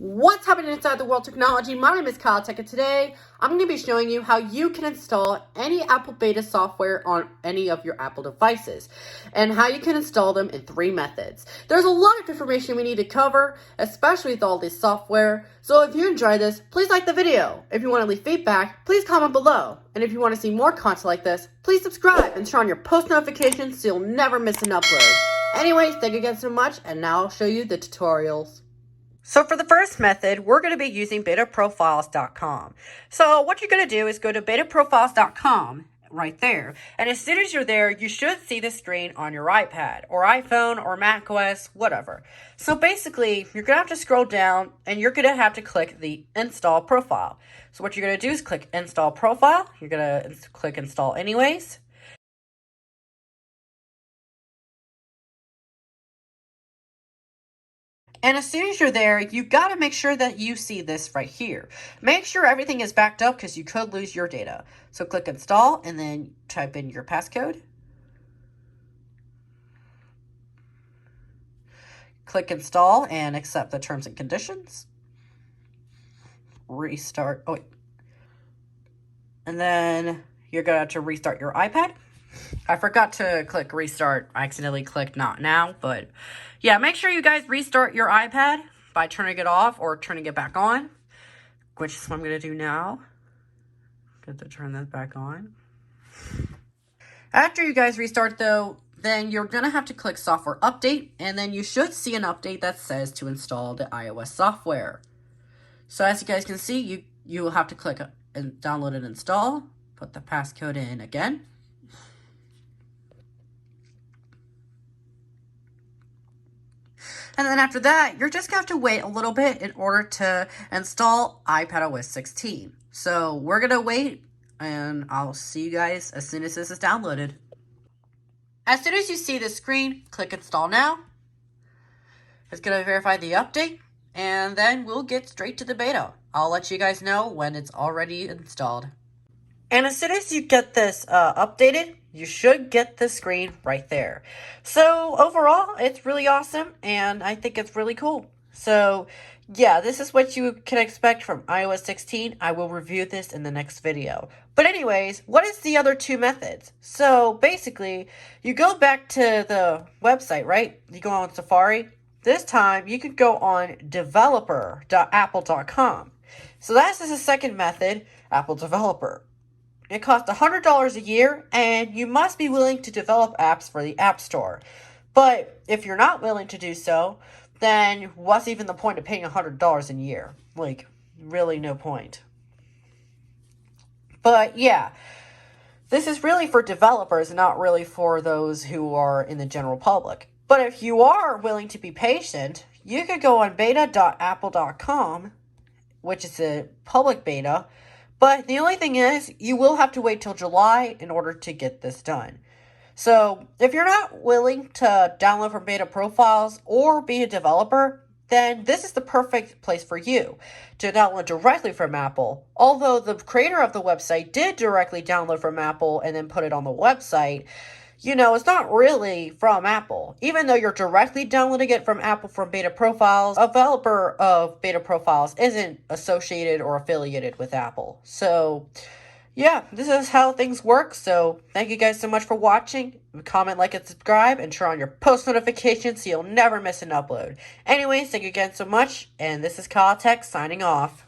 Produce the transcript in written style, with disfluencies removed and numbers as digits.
What's happening inside the world of technology? My name is KyleTech, and today I'm going to be showing you how you can install any Apple beta software on any of your Apple devices and how you can install them in 3 methods. There's a lot of information we need to cover, especially with all this software. So if you enjoy this, please like the video. If you want to leave feedback, please comment below. And if you want to see more content like this, please subscribe and turn on your post notifications so you'll never miss an upload. Anyways, thank you again so much, and now I'll show you the tutorials. So for the first method, we're going to be using betaprofiles.com. So what you're going to do is go to betaprofiles.com right there. And as soon as you're there, you should see the screen on your iPad or iPhone or macOS, whatever. So basically, you're going to have to scroll down and you're going to have to click the install profile. So what you're going to do is click install profile. You're going to click install anyways. And as soon as you're there, you've got to make sure that you see this right here. Make sure everything is backed up because you could lose your data. So click install and then type in your passcode. Click install and accept the terms and conditions. Restart. Oh, wait. And then you're going to have to restart your iPad. I forgot to click restart. I accidentally clicked not now, but yeah, make sure you guys restart your iPad by turning it off or turning it back on, which is what I'm going to do now. Get to turn this back on. After you guys restart though, then you're going to have to click software update, and then you should see an update that says to install the iOS software. So as you guys can see, you will have to click and download and install, put the passcode in again. And then after that, you're just going to have to wait a little bit in order to install iPadOS 16. So we're going to wait, and I'll see you guys as soon as this is downloaded. As soon as you see the screen, click install now. It's going to verify the update, and then we'll get straight to the beta. I'll let you guys know when it's already installed. And as soon as you get this updated, you should get the screen right there. So overall, it's really awesome, and I think it's really cool. So yeah, this is what you can expect from iOS 16. I will review this in the next video. But anyways, what is the other 2 methods? So basically, you go back to the website, right? You go on Safari. This time, you could go on developer.apple.com. So that's the second method, Apple Developer. It costs $100 a year, and you must be willing to develop apps for the App Store. But if you're not willing to do so, then what's even the point of paying $100 a year? Like, really no point. But yeah, this is really for developers, not really for those who are in the general public. But if you are willing to be patient, you could go on beta.apple.com, which is a public beta. But the only thing is, you will have to wait till July in order to get this done. So if you're not willing to download from Beta Profiles or be a developer, then this is the perfect place for you to download directly from Apple. Although the creator of the website did directly download from Apple and then put it on the website, you know, it's not really from Apple. Even though you're directly downloading it from Apple from Beta Profiles, a developer of Beta Profiles isn't associated or affiliated with Apple. So, yeah, this is how things work. So, thank you guys so much for watching. Comment, like, and subscribe, and turn on your post notifications so you'll never miss an upload. Anyways, thank you again so much, and this is KyleTech signing off.